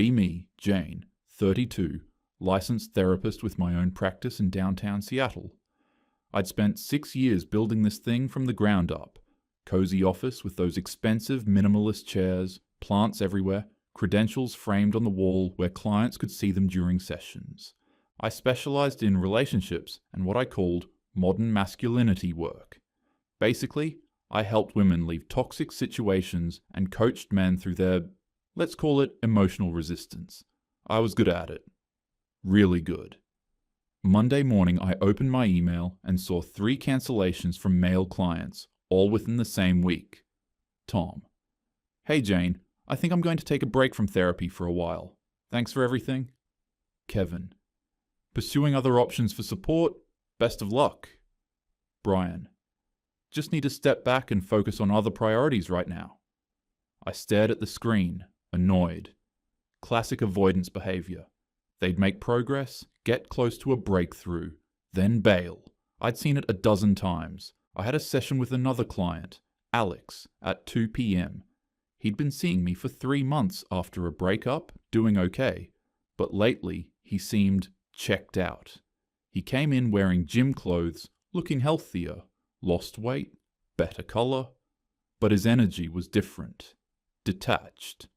Be me, Jane, 32, licensed therapist with my own practice in downtown Seattle. I'd spent 6 years building this thing from the ground up. Cozy office with those expensive minimalist chairs, plants everywhere, credentials framed on the wall where clients could see them during sessions. I specialized in relationships and what I called modern masculinity work. Basically, I helped women leave toxic situations and coached men through their, let's call it, emotional resistance. I was good at it. Really good. Monday morning, I opened my email and saw 3 cancellations from male clients, all within the same week. Tom. Hey Jane, I think I'm going to take a break from therapy for a while. Thanks for everything. Kevin. Pursuing other options for support? Best of luck. Brian. Just need to step back and focus on other priorities right now. I stared at the screen, annoyed. Classic avoidance behavior. They'd make progress, get close to a breakthrough, then bail. I'd seen it a dozen times. I had a session with another client, Alex, at 2 p.m. He'd been seeing me for 3 months after a breakup, doing okay, but lately he seemed checked out. He came in wearing gym clothes, looking healthier, lost weight, better color, but his energy was different, detached.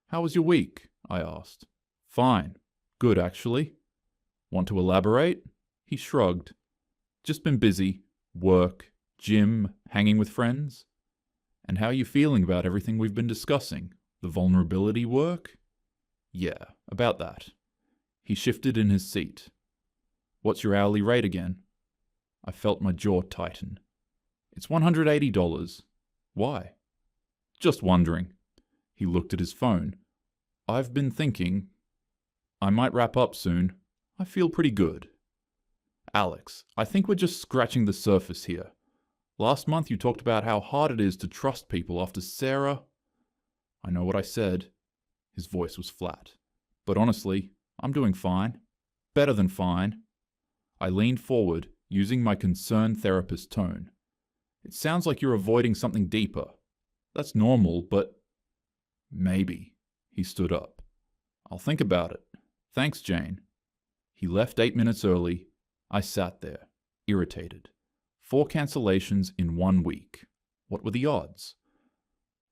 How was your week? I asked. Fine. Good, actually. Want to elaborate? He shrugged. Just been busy. Work, gym, hanging with friends. And how are you feeling about everything we've been discussing? The vulnerability work? Yeah, about that. He shifted in his seat. What's your hourly rate again? I felt my jaw tighten. It's $180. Why? Just wondering. He looked at his phone. I've been thinking. I might wrap up soon. I feel pretty good. Alex, I think we're just scratching the surface here. Last month you talked about how hard it is to trust people after Sarah. I know what I said. His voice was flat. But honestly, I'm doing fine. Better than fine. I leaned forward, using my concerned therapist tone. It sounds like you're avoiding something deeper. That's normal, but maybe. He stood up. I'll think about it. Thanks, Jane. He left 8 minutes early. I sat there, irritated. 4 cancellations in 1 week. What were the odds?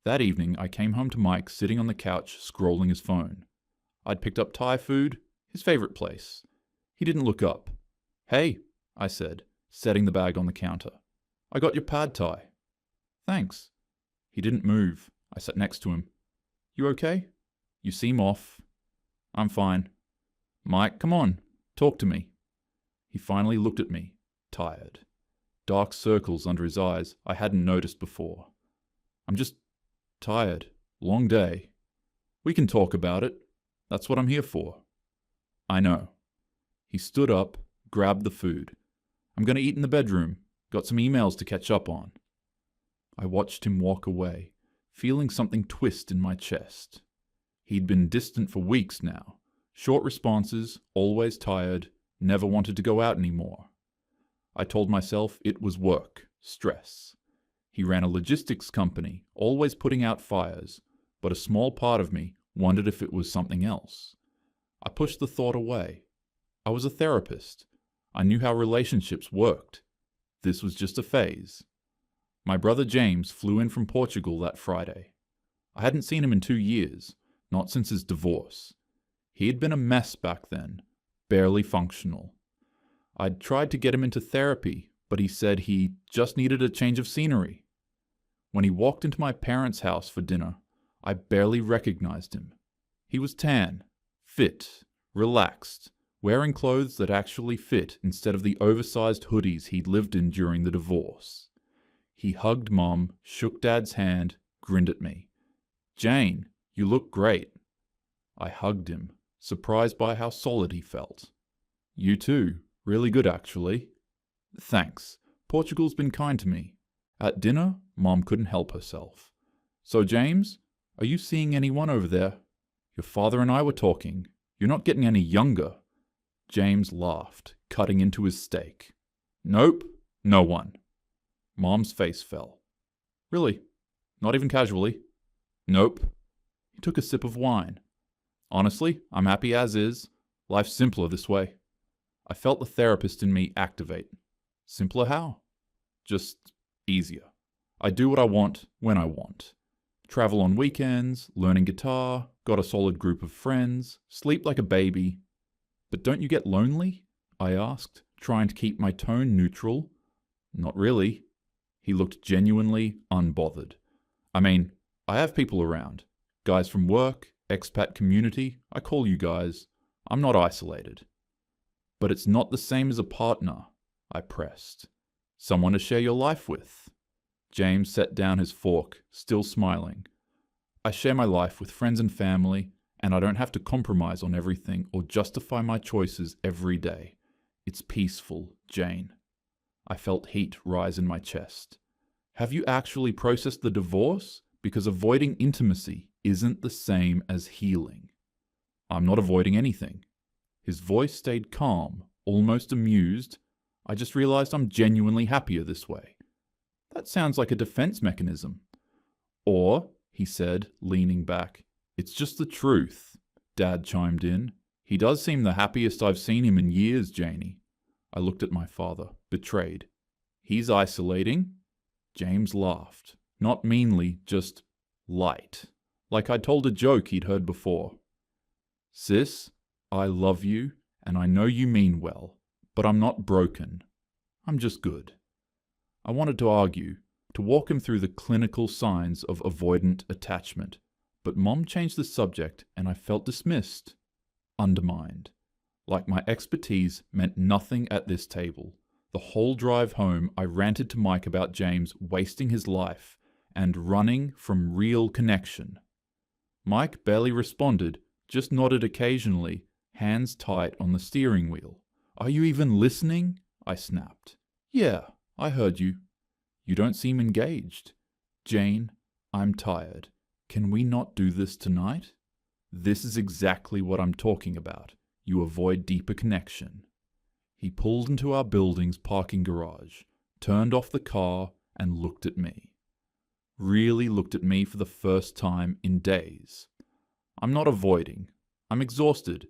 That evening, I came home to Mike sitting on the couch, scrolling his phone. I'd picked up Thai food, his favorite place. He didn't look up. Hey, I said, setting the bag on the counter. I got your pad thai. Thanks. He didn't move. I sat next to him. You okay? You seem off. I'm fine. Mike, come on, talk to me. He finally looked at me, tired. Dark circles under his eyes I hadn't noticed before. I'm just tired. Long day. We can talk about it. That's what I'm here for. I know. He stood up, grabbed the food. I'm going to eat in the bedroom. Got some emails to catch up on. I watched him walk away, feeling something twist in my chest. He'd been distant for weeks now. Short responses, always tired, never wanted to go out anymore. I told myself it was work, stress. He ran a logistics company, always putting out fires, but a small part of me wondered if it was something else. I pushed the thought away. I was a therapist. I knew how relationships worked. This was just a phase. My brother James flew in from Portugal that Friday. I hadn't seen him in 2 years, not since his divorce. He had been a mess back then, barely functional. I'd tried to get him into therapy, but he said he just needed a change of scenery. When he walked into my parents' house for dinner, I barely recognized him. He was tan, fit, relaxed, wearing clothes that actually fit instead of the oversized hoodies he'd lived in during the divorce. He hugged Mom, shook Dad's hand, grinned at me. Jane, you look great. I hugged him, surprised by how solid he felt. You too. Really good, actually. Thanks. Portugal's been kind to me. At dinner, Mom couldn't help herself. So, James, are you seeing anyone over there? Your father and I were talking. You're not getting any younger. James laughed, cutting into his steak. Nope, no one. Mom's face fell. Really? Not even casually? Nope. He took a sip of wine. Honestly, I'm happy as is. Life's simpler this way. I felt the therapist in me activate. Simpler how? Just easier. I do what I want when I want. Travel on weekends, learning guitar, got a solid group of friends, sleep like a baby. But don't you get lonely? I asked, trying to keep my tone neutral. Not really. He looked genuinely unbothered. I mean, I have people around. Guys from work, expat community, I call you guys. I'm not isolated. But it's not the same as a partner, I pressed. Someone to share your life with. James set down his fork, still smiling. I share my life with friends and family, and I don't have to compromise on everything or justify my choices every day. It's peaceful, Jane. I felt heat rise in my chest. Have you actually processed the divorce? Because avoiding intimacy isn't the same as healing. I'm not avoiding anything. His voice stayed calm, almost amused. I just realized I'm genuinely happier this way. That sounds like a defense mechanism. Or, he said, leaning back, it's just the truth. Dad chimed in. He does seem the happiest I've seen him in years, Janie. I looked at my father, betrayed. He's isolating? James laughed. Not meanly, just light. Like I'd told a joke he'd heard before. Sis, I love you, and I know you mean well, but I'm not broken. I'm just good. I wanted to argue, to walk him through the clinical signs of avoidant attachment, but Mom changed the subject and I felt dismissed, undermined. Like my expertise meant nothing at this table. The whole drive home I ranted to Mike about James wasting his life and running from real connection. Mike barely responded, just nodded occasionally, hands tight on the steering wheel. Are you even listening? I snapped. Yeah, I heard you. You don't seem engaged. Jane, I'm tired. Can we not do this tonight? This is exactly what I'm talking about. You avoid deeper connection. He pulled into our building's parking garage, turned off the car, and looked at me. Really looked at me for the first time in days. I'm not avoiding. I'm exhausted.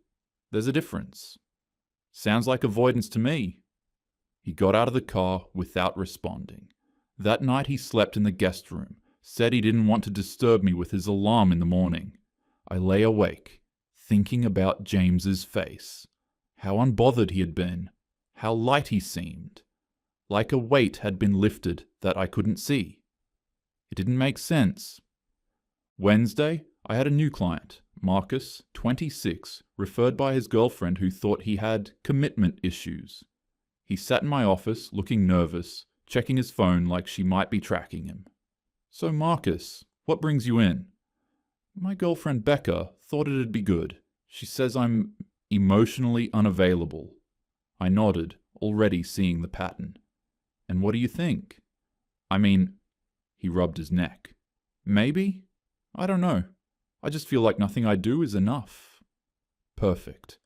There's a difference. Sounds like avoidance to me. He got out of the car without responding. That night he slept in the guest room, said he didn't want to disturb me with his alarm in the morning. I lay awake, thinking about James's face. How unbothered he had been. How light he seemed. Like a weight had been lifted that I couldn't see. It didn't make sense. Wednesday, I had a new client, Marcus, 26, referred by his girlfriend who thought he had commitment issues. He sat in my office, looking nervous, checking his phone like she might be tracking him. So Marcus, what brings you in? My girlfriend Becca thought it'd be good. She says I'm emotionally unavailable. I nodded, already seeing the pattern. And what do you think? I mean, he rubbed his neck. Maybe? I don't know. I just feel like nothing I do is enough. Perfect.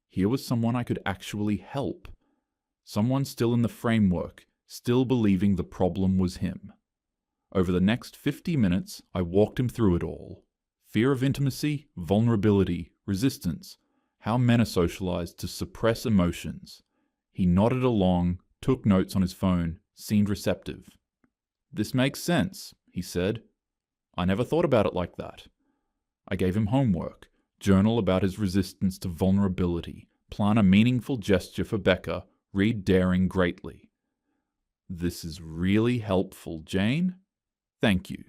Here was someone I could actually help. Someone still in the framework, still believing the problem was him. Over the next 50 minutes, I walked him through it all. Fear of intimacy, vulnerability, resistance, how men are socialized to suppress emotions. He nodded along, took notes on his phone, seemed receptive. This makes sense, he said. I never thought about it like that. I gave him homework, journal about his resistance to vulnerability, plan a meaningful gesture for Becca, read Daring Greatly. This is really helpful, Jane. Thank you.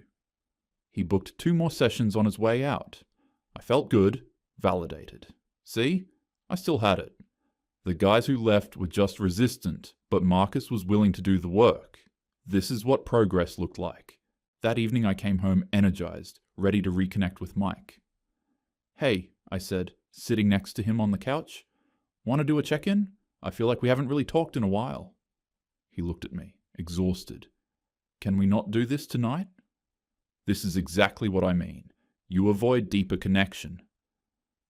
He booked 2 more sessions on his way out. I felt good, validated. See? I still had it. The guys who left were just resistant, but Marcus was willing to do the work. This is what progress looked like. That evening I came home energized, ready to reconnect with Mike. Hey, I said, sitting next to him on the couch. Want to do a check-in? I feel like we haven't really talked in a while. He looked at me, exhausted. Can we not do this tonight? This is exactly what I mean. You avoid deeper connection.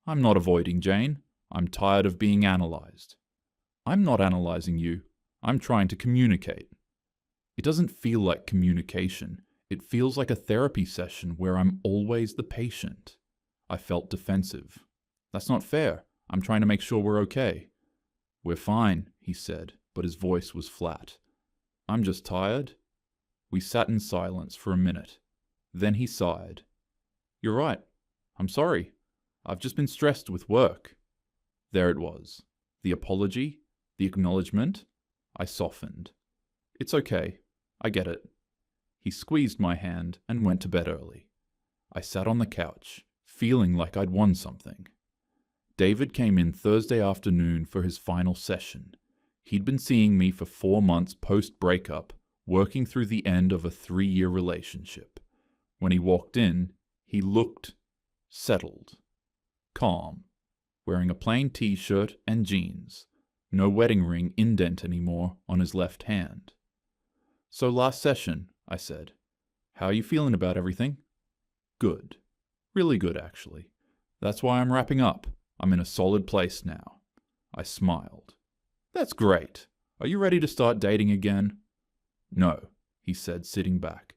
I'm not avoiding, Jane. I'm tired of being analyzed. I'm not analyzing you. I'm trying to communicate. It doesn't feel like communication. It feels like a therapy session where I'm always the patient. I felt defensive. That's not fair. I'm trying to make sure we're okay. We're fine, he said, but his voice was flat. I'm just tired. We sat in silence for a minute. Then he sighed. You're right. I'm sorry. I've just been stressed with work. There it was. The apology, the acknowledgement. I softened. It's okay. I get it. He squeezed my hand and went to bed early. I sat on the couch, feeling like I'd won something. David came in Thursday afternoon for his final session. He'd been seeing me for 4 months post-breakup, working through the end of a 3-year relationship. When he walked in, he looked settled, calm, wearing a plain t-shirt and jeans, no wedding ring indent anymore on his left hand. So last session, I said, how are you feeling about everything? Good. Really good, actually. That's why I'm wrapping up. I'm in a solid place now. I smiled. That's great. Are you ready to start dating again? No, he said, sitting back.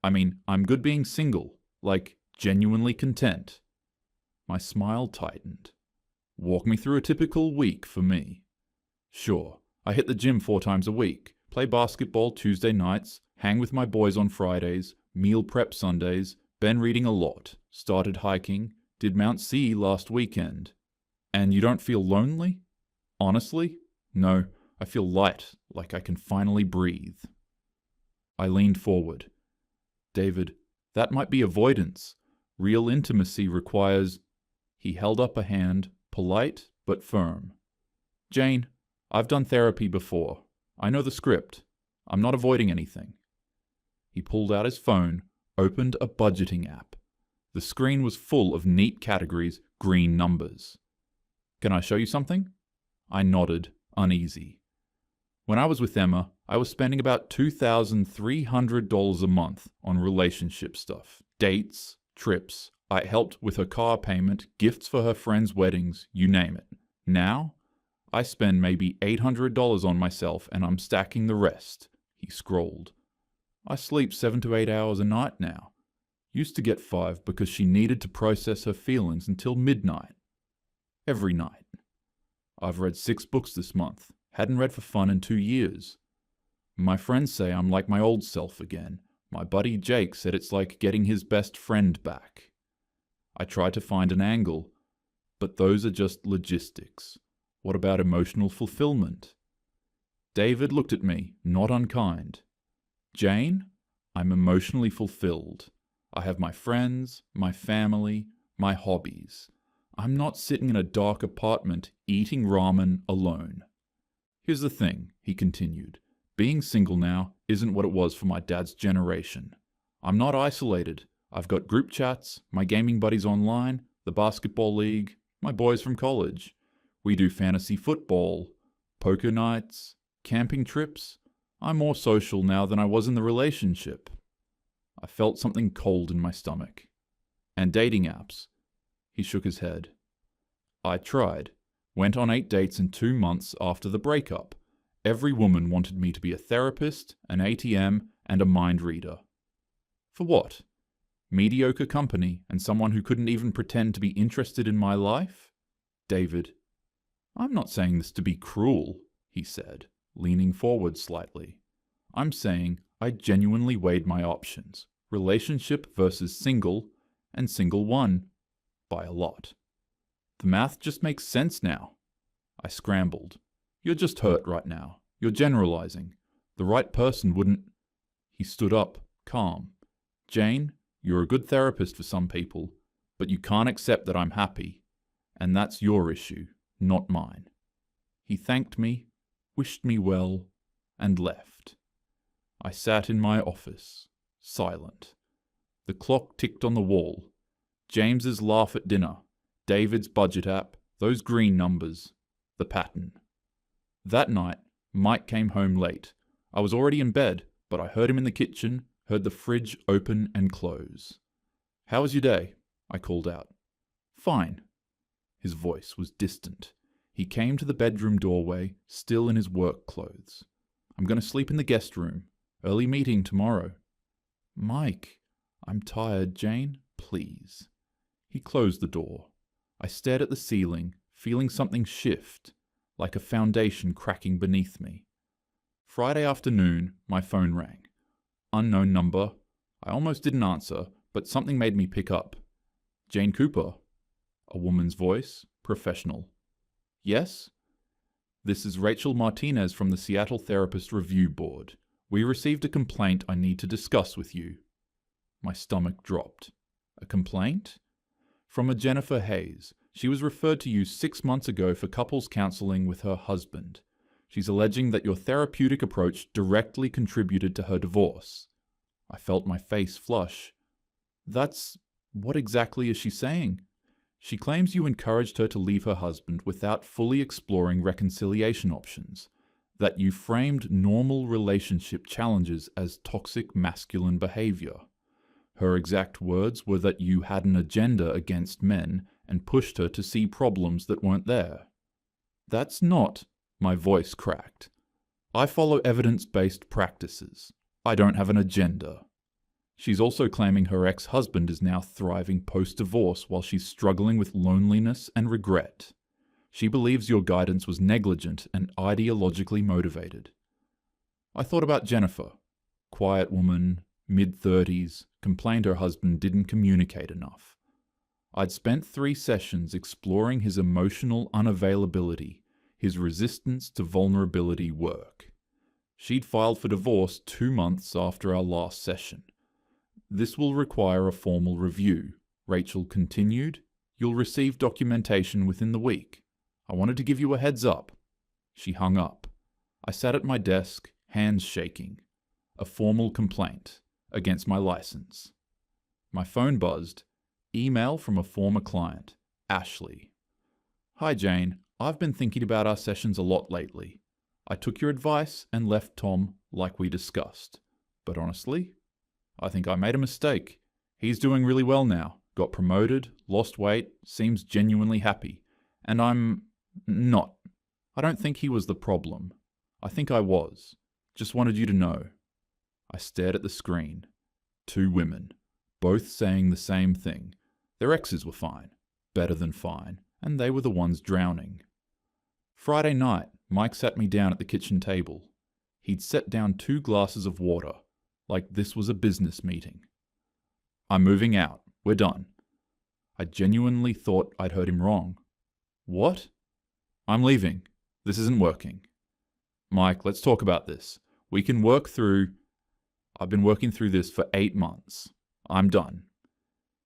I mean, I'm good being single, like genuinely content. My smile tightened. Walk me through a typical week for me. Sure, I hit the gym 4 times a week, play basketball Tuesday nights, hang with my boys on Fridays, meal prep Sundays, been reading a lot, started hiking, did Mount C last weekend. And you don't feel lonely? Honestly? No, I feel light, like I can finally breathe. I leaned forward. David, that might be avoidance. Real intimacy requires... He held up a hand, polite but firm. Jane, I've done therapy before. I know the script. I'm not avoiding anything. He pulled out his phone, opened a budgeting app. The screen was full of neat categories, green numbers. Can I show you something? I nodded, uneasy. When I was with Emma, I was spending about $2,300 a month on relationship stuff. Dates, trips, I helped with her car payment, gifts for her friends' weddings, you name it. Now, I spend maybe $800 on myself and I'm stacking the rest, he scrolled. I sleep 7 to 8 hours a night now. Used to get 5 because she needed to process her feelings until midnight. Every night. I've read 6 books this month. Hadn't read for fun in 2 years. My friends say I'm like my old self again. My buddy Jake said it's like getting his best friend back. I tried to find an angle, but those are just logistics. What about emotional fulfillment? David looked at me, not unkind. Jane, I'm emotionally fulfilled. I have my friends, my family, my hobbies. I'm not sitting in a dark apartment eating ramen alone. Here's the thing, he continued. Being single now isn't what it was for my dad's generation. I'm not isolated. I've got group chats, my gaming buddies online, the basketball league, my boys from college. We do fantasy football, poker nights, camping trips. I'm more social now than I was in the relationship. I felt something cold in my stomach. And dating apps. He shook his head. I tried. Went on 8 dates in 2 months after the breakup. Every woman wanted me to be a therapist, an ATM, and a mind reader. For what? Mediocre company and someone who couldn't even pretend to be interested in my life? David. I'm not saying this to be cruel, he said, leaning forward slightly. I'm saying I genuinely weighed my options. Relationship versus single, and single won. By a lot. The math just makes sense now. I scrambled. You're just hurt right now. You're generalizing. The right person wouldn't... He stood up, calm. Jane, you're a good therapist for some people, but you can't accept that I'm happy. And that's your issue, not mine. He thanked me, wished me well, and left. I sat in my office, silent. The clock ticked on the wall. James's laugh at dinner. David's budget app, those green numbers, the pattern. That night, Mike came home late. I was already in bed, but I heard him in the kitchen, heard the fridge open and close. How was your day? I called out. Fine. His voice was distant. He came to the bedroom doorway, still in his work clothes. I'm going to sleep in the guest room. Early meeting tomorrow. Mike, I'm tired, Jane. Please. He closed the door. I stared at the ceiling, feeling something shift, like a foundation cracking beneath me. Friday afternoon, my phone rang. Unknown number. I almost didn't answer, but something made me pick up. Jane Cooper. A woman's voice, professional. Yes? This is Rachel Martinez from the Seattle Therapist Review Board. We received a complaint I need to discuss with you. My stomach dropped. A complaint? From a Jennifer Hayes. She was referred to you 6 months ago for couples counseling with her husband. She's alleging that your therapeutic approach directly contributed to her divorce. I felt my face flush. What exactly is she saying? She claims you encouraged her to leave her husband without fully exploring reconciliation options, that you framed normal relationship challenges as toxic masculine behavior. Her exact words were that you had an agenda against men and pushed her to see problems that weren't there. That's not, my voice cracked. I follow evidence-based practices. I don't have an agenda. She's also claiming her ex-husband is now thriving post-divorce while she's struggling with loneliness and regret. She believes your guidance was negligent and ideologically motivated. I thought about Jennifer. Quiet woman, mid-30s, complained her husband didn't communicate enough. I'd spent 3 sessions exploring his emotional unavailability, his resistance to vulnerability work. She'd filed for divorce 2 months after our last session. This will require a formal review, Rachel continued. You'll receive documentation within the week. I wanted to give you a heads up. She hung up. I sat at my desk, hands shaking. A formal complaint against my license. My phone buzzed. Email from a former client, Ashley. Hi Jane, I've been thinking about our sessions a lot lately. I took your advice and left Tom like we discussed. But honestly, I think I made a mistake. He's doing really well now, got promoted, lost weight, seems genuinely happy. And I'm not. I don't think he was the problem. I think I was. Just wanted you to know. I stared at the screen. 2 women, both saying the same thing. Their exes were fine, better than fine, and they were the ones drowning. Friday night, Mike sat me down at the kitchen table. He'd set down 2 glasses of water, like this was a business meeting. I'm moving out. We're done. I genuinely thought I'd heard him wrong. What? I'm leaving. This isn't working. Mike, let's talk about this. We can work through... I've been working through this for 8 months. I'm done.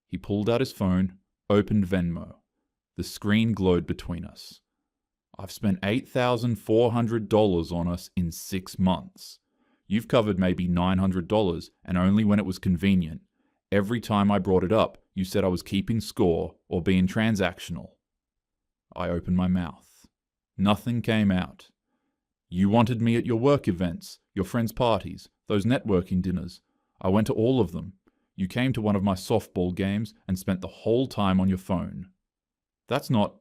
He pulled out his phone, opened Venmo. The screen glowed between us. I've spent $8,400 on us in 6 months. You've covered maybe $900, and only when it was convenient. Every time I brought it up, you said I was keeping score or being transactional. I opened my mouth. Nothing came out. You wanted me at your work events, your friends' parties, those networking dinners. I went to all of them. You came to one of my softball games and spent the whole time on your phone. That's not...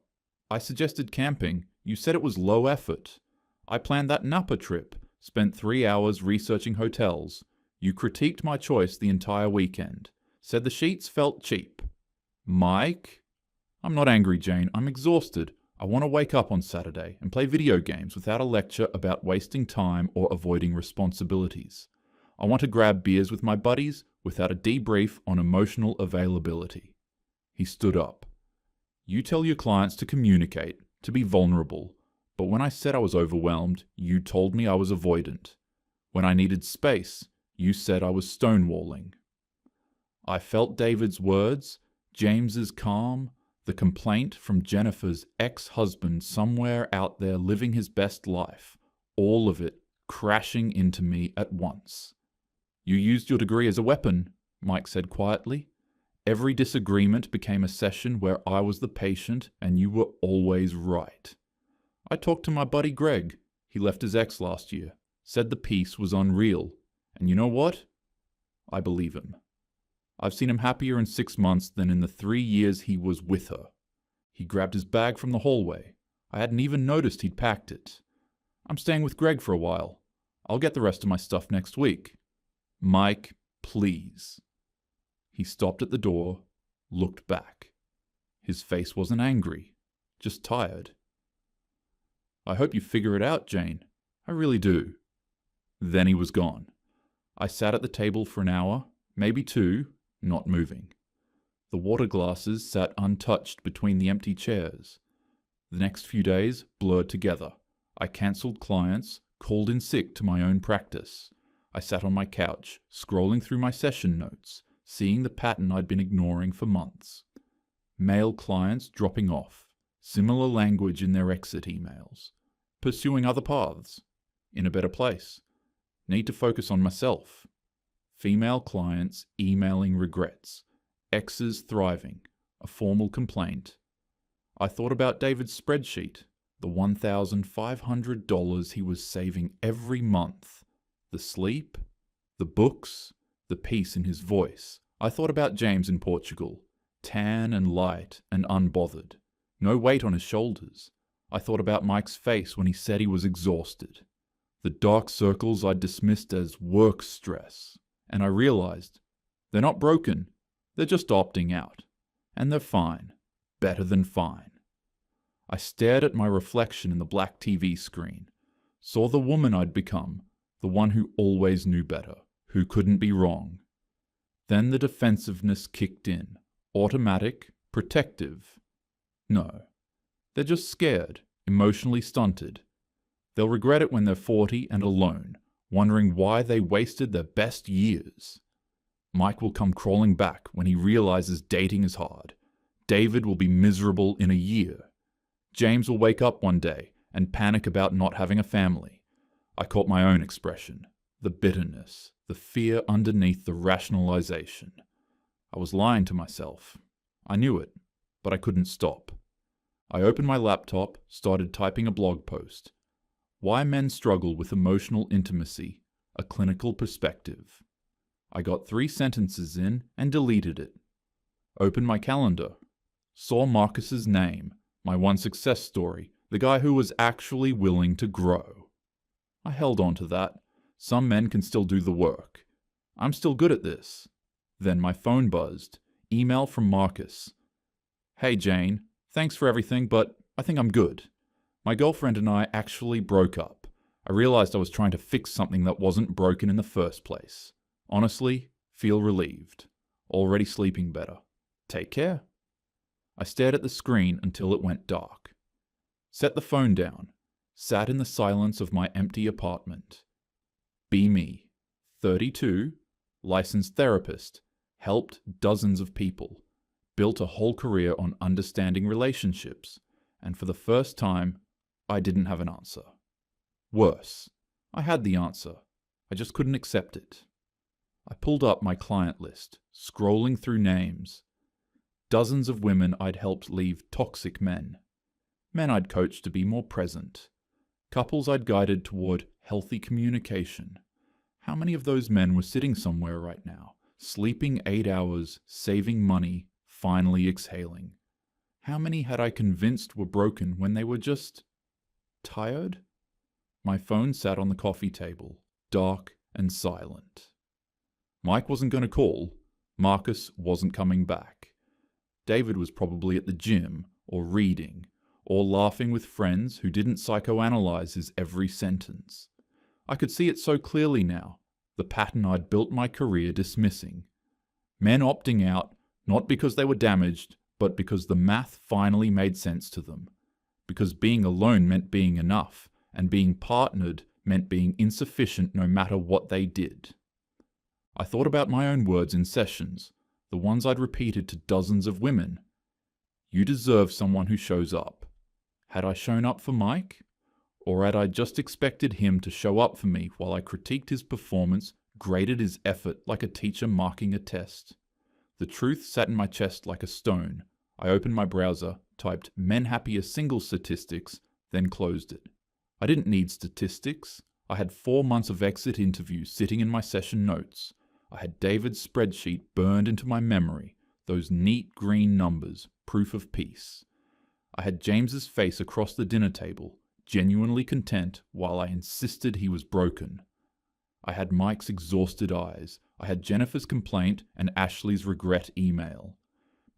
I suggested camping. You said it was low effort. I planned that Napa trip. Spent 3 hours researching hotels. You critiqued my choice the entire weekend. Said the sheets felt cheap. Mike? I'm not angry, Jane. I'm exhausted. I want to wake up on Saturday and play video games without a lecture about wasting time or avoiding responsibilities. I want to grab beers with my buddies without a debrief on emotional availability. He stood up. You tell your clients to communicate, to be vulnerable. But when I said I was overwhelmed, you told me I was avoidant. When I needed space, you said I was stonewalling. I felt David's words, James's calm, the complaint from Jennifer's ex-husband somewhere out there living his best life, all of it crashing into me at once. You used your degree as a weapon, Mike said quietly. Every disagreement became a session where I was the patient and you were always right. I talked to my buddy Greg. He left his ex last year, said the piece was unreal. And you know what? I believe him. I've seen him happier in 6 months than in the 3 years he was with her. He grabbed his bag from the hallway. I hadn't even noticed he'd packed it. I'm staying with Greg for a while. I'll get the rest of my stuff next week. Mike, please. He stopped at the door, looked back. His face wasn't angry, just tired. "I hope you figure it out, Jane. I really do." Then he was gone. I sat at the table for an hour, maybe two, not moving. The water glasses sat untouched between the empty chairs. The next few days blurred together. I cancelled clients, called in sick to my own practice. I sat on my couch, scrolling through my session notes, seeing the pattern I'd been ignoring for months. Male clients dropping off, similar language in their exit emails. Pursuing other paths. In a better place. Need to focus on myself. Female clients emailing regrets. Exes thriving. A formal complaint. I thought about David's spreadsheet. The $1,500 he was saving every month. The sleep. The books. The peace in his voice. I thought about James in Portugal. Tan and light and unbothered. No weight on his shoulders. I thought about Mike's face when he said he was exhausted. The dark circles I dismissed as work stress. And I realized, they're not broken. They're just opting out. And they're fine. Better than fine. I stared at my reflection in the black TV screen. Saw the woman I'd become. The one who always knew better. Who couldn't be wrong. Then the defensiveness kicked in. Automatic. Protective. No. They're just scared. Emotionally stunted. They'll regret it when they're 40 and alone, wondering why they wasted their best years. Mike will come crawling back when he realizes dating is hard. David will be miserable in a year. James will wake up one day and panic about not having a family. I caught my own expression. The bitterness, the fear underneath the rationalization. I was lying to myself. I knew it, but I couldn't stop. I opened my laptop, started typing a blog post. Why Men Struggle with Emotional Intimacy, a Clinical Perspective. I got 3 sentences in and deleted it. Opened my calendar. Saw Marcus's name, my one success story, the guy who was actually willing to grow. I held on to that. Some men can still do the work. I'm still good at this. Then my phone buzzed. Email from Marcus. "Hey Jane, thanks for everything, but I think I'm good. My girlfriend and I actually broke up. I realized I was trying to fix something that wasn't broken in the first place. Honestly, feel relieved. Already sleeping better. Take care." I stared at the screen until it went dark. Set the phone down. Sat in the silence of my empty apartment. Be me. 32. Licensed therapist. Helped dozens of people. Built a whole career on understanding relationships. And for the first time, I didn't have an answer. Worse, I had the answer. I just couldn't accept it. I pulled up my client list, scrolling through names. Dozens of women I'd helped leave toxic men. Men I'd coached to be more present. Couples I'd guided toward healthy communication. How many of those men were sitting somewhere right now, sleeping 8 hours, saving money, finally exhaling? How many had I convinced were broken when they were just tired? My phone sat on the coffee table, dark and silent. Mike wasn't going to call. Marcus wasn't coming back. David was probably at the gym, or reading, or laughing with friends who didn't psychoanalyze his every sentence. I could see it so clearly now, the pattern I'd built my career dismissing. Men opting out, not because they were damaged, but because the math finally made sense to them. Because being alone meant being enough, and being partnered meant being insufficient no matter what they did. I thought about my own words in sessions, the ones I'd repeated to dozens of women. You deserve someone who shows up. Had I shown up for Mike? Or had I just expected him to show up for me while I critiqued his performance, graded his effort like a teacher marking a test? The truth sat in my chest like a stone. I opened my browser, typed "men happier single statistics," then closed it. I didn't need statistics. I had 4 months of exit interviews sitting in my session notes. I had David's spreadsheet burned into my memory, those neat green numbers, proof of peace. I had James's face across the dinner table, genuinely content while I insisted he was broken. I had Mike's exhausted eyes. I had Jennifer's complaint and Ashley's regret email.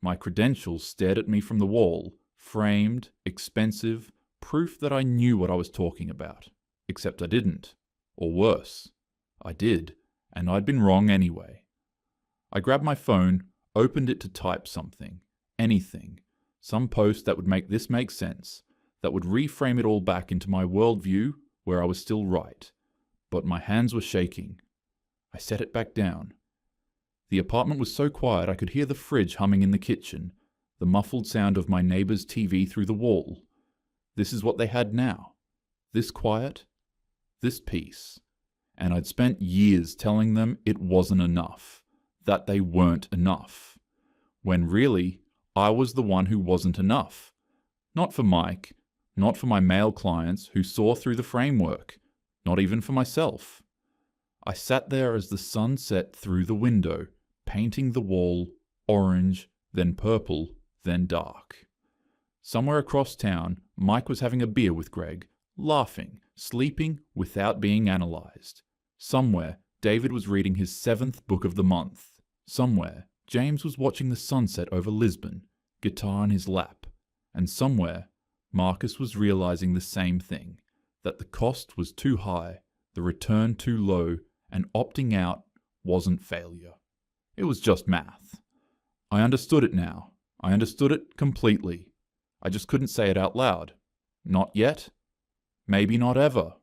My credentials stared at me from the wall, framed, expensive, proof that I knew what I was talking about. Except I didn't. Or worse, I did, and I'd been wrong anyway. I grabbed my phone, opened it to type something, anything, some post that would make this make sense, that would reframe it all back into my worldview where I was still right. But my hands were shaking. I set it back down. The apartment was so quiet I could hear the fridge humming in the kitchen, the muffled sound of my neighbour's TV through the wall. This is what they had now. This quiet, this peace. And I'd spent years telling them it wasn't enough, that they weren't enough. When really, I was the one who wasn't enough. Not for Mike, not for my male clients who saw through the framework, not even for myself. I sat there as the sun set through the window, painting the wall orange, then purple, then dark. Somewhere across town, Mike was having a beer with Greg, laughing, sleeping without being analysed. Somewhere, David was reading his 7th book of the month. Somewhere, James was watching the sunset over Lisbon, guitar in his lap. And somewhere, Marcus was realising the same thing, that the cost was too high, the return too low, and opting out wasn't failure. It was just math. I understood it now. I understood it completely. I just couldn't say it out loud. Not yet. Maybe not ever.